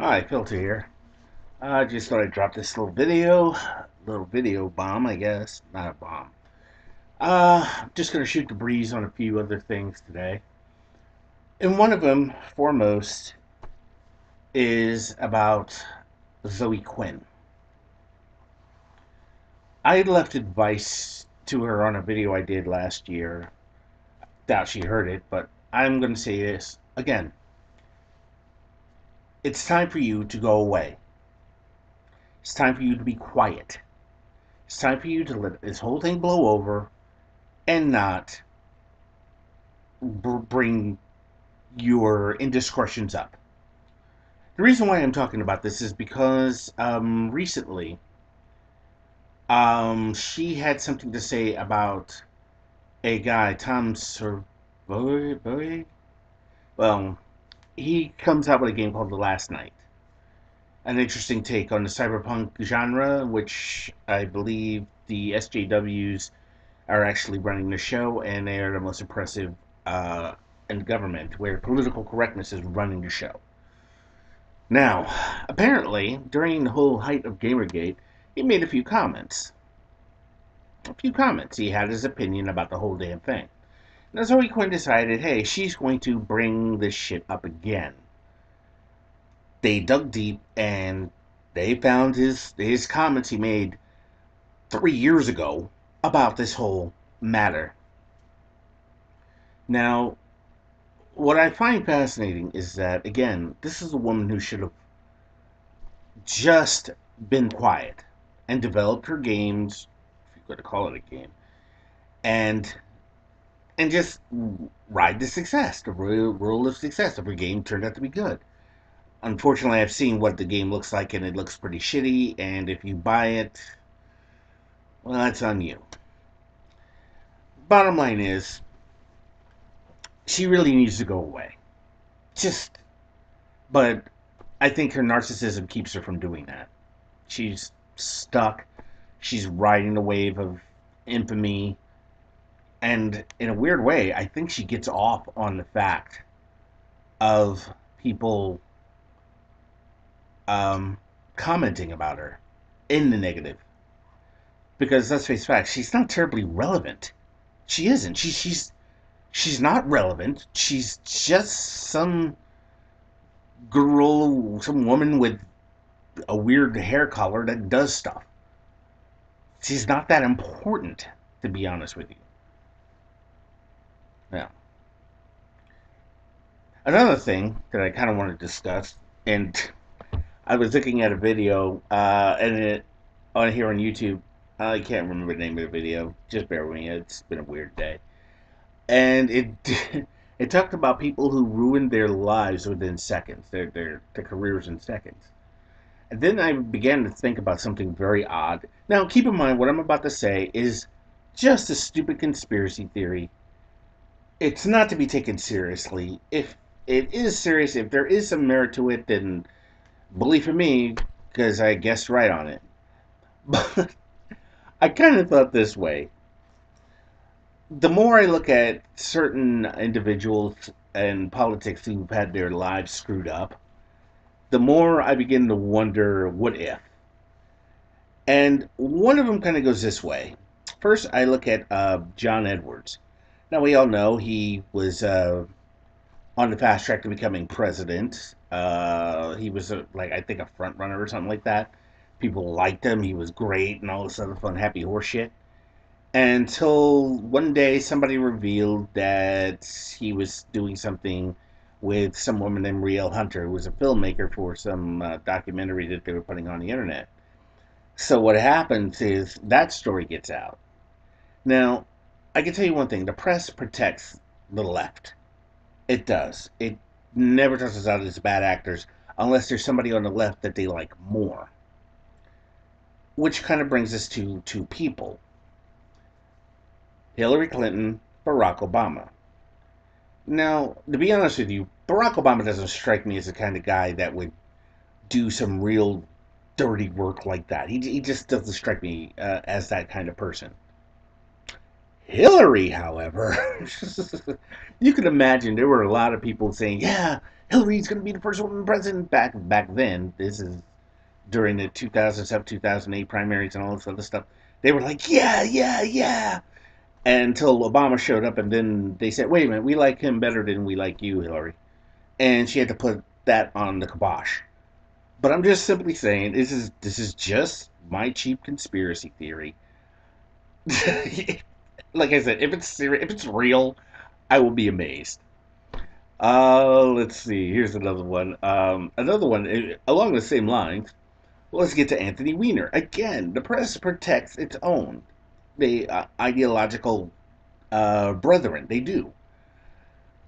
Hi, Filter here. I just thought I'd drop this little video bomb, I guess. Not a bomb. Just gonna shoot the breeze on a few other things today. And one of them, foremost, is about Zoe Quinn. I left advice to her on a video I did last year. Doubt she heard it, but I'm gonna say this again. It's time for you to go away. It's time for you to be quiet. It's time for you to let this whole thing blow over and not bring your indiscretions up. The reason why I'm talking about this is because recently she had something to say about a guy, Tom Servoy. Well, he comes out with a game called The Last Night. An interesting take on the cyberpunk genre, which I believe the SJWs are actually running the show, and they are the most oppressive in government, where political correctness is running the show. Now, apparently, during the whole height of Gamergate, he made a few comments. A few comments. He had his opinion about the whole damn thing. Now, Zoe Quinn decided, hey, she's going to bring this shit up again. They dug deep and they found his comments he made 3 years ago about this whole matter. Now, what I find fascinating is that, again, this is a woman who should have just been quiet and developed her games, if you could call it a game, and just ride the success, the rule of success. If her game turned out to be good. Unfortunately, I've seen what the game looks like, and it looks pretty shitty. And if you buy it, well, that's on you. Bottom line is, she really needs to go away. Just, but I think her narcissism keeps her from doing that. She's stuck. She's riding the wave of infamy. And in a weird way, I think she gets off on the fact of people commenting about her in the negative. Because let's face facts, she's not terribly relevant. She isn't. She's not relevant. She's just some girl, some woman with a weird hair color that does stuff. She's not that important, to be honest with you. Now, another thing that I kind of want to discuss, and I was looking at a video, and it on here on YouTube. I can't remember the name of the video. Just bear with me. It's been a weird day, and it it talked about people who ruined their lives within seconds, their careers in seconds. And then I began to think about something very odd. Now, keep in mind what I'm about to say is just a stupid conspiracy theory. It's not to be taken seriously. If it is serious, if there is some merit to it, then believe in me, because I guessed right on it. But I kind of thought this way. The more I look at certain individuals and politics who've had their lives screwed up, the more I begin to wonder what if. And one of them kind of goes this way. First, I look at John Edwards. Now, we all know he was on the fast track to becoming president. He was, like, I think a front runner or something like that. People liked him. He was great and all this other fun, happy horse shit. Until one day somebody revealed that he was doing something with some woman named Riel Hunter, who was a filmmaker for some documentary that they were putting on the internet. So what happens is that story gets out. Now, I can tell you one thing: the press protects the left. It does. It never tosses out its bad actors unless there's somebody on the left that they like more. Which kind of brings us to two people: Hillary Clinton, Barack Obama. Now, to be honest with you, Barack Obama doesn't strike me as the kind of guy that would do some real dirty work like that. He just doesn't strike me as that kind of person. Hillary, however, you can imagine there were a lot of people saying, yeah, Hillary's going to be the first woman president. Back then, this is during the 2007 2008 primaries and all this other stuff. They were like, yeah, yeah, yeah, until Obama showed up, and then they said, wait a minute, we like him better than we like you, Hillary, and she had to put that on the kibosh. But I'm just simply saying, this is just my cheap conspiracy theory. Like I said, if it's serious, if it's real, I will be amazed. Let's see. Here's another one. Another one along the same lines. Let's get to Anthony Weiner. Again, the press protects its own. They ideological brethren. They do.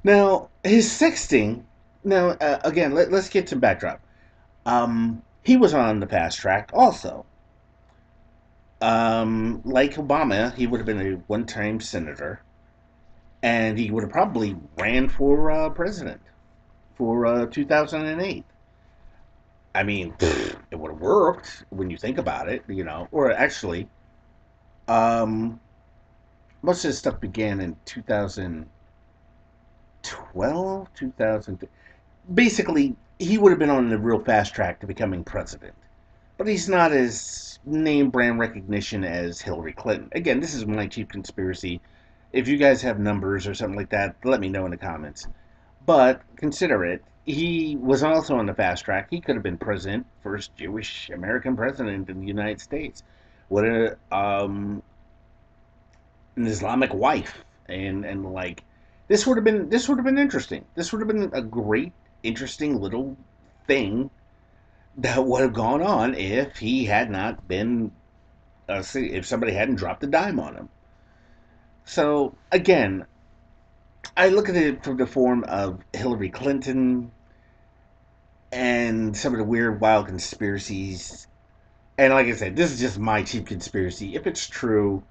Now, his sexting. Now, again, let's get some backdrop. He was on the fast track also. Like Obama, he would have been a one-time senator, and he would have probably ran for president for 2008. I mean, it would have worked when you think about it, you know. Or actually, um, most of this stuff began in 2012, 2000. Basically, he would have been on the real fast track to becoming president. But he's not as name brand recognition as Hillary Clinton. Again, this is my cheap conspiracy. If you guys have numbers or something like that, let me know in the comments. But consider it. He was also on the fast track. He could have been president, first Jewish American president in the United States, with an Islamic wife, and like this would have been interesting. This would have been a great, interesting little thing that would have gone on if he had not been if somebody hadn't dropped a dime on him. So again, I look at it from the form of Hillary Clinton and some of the weird, wild conspiracies. And like I said, this is just my cheap conspiracy. If it's true,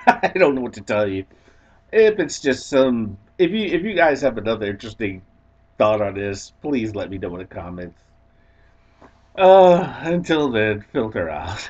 I don't know what to tell you. If it's just some, if you guys have another interesting thought on this, please let me know in the comments. Until then, filter out.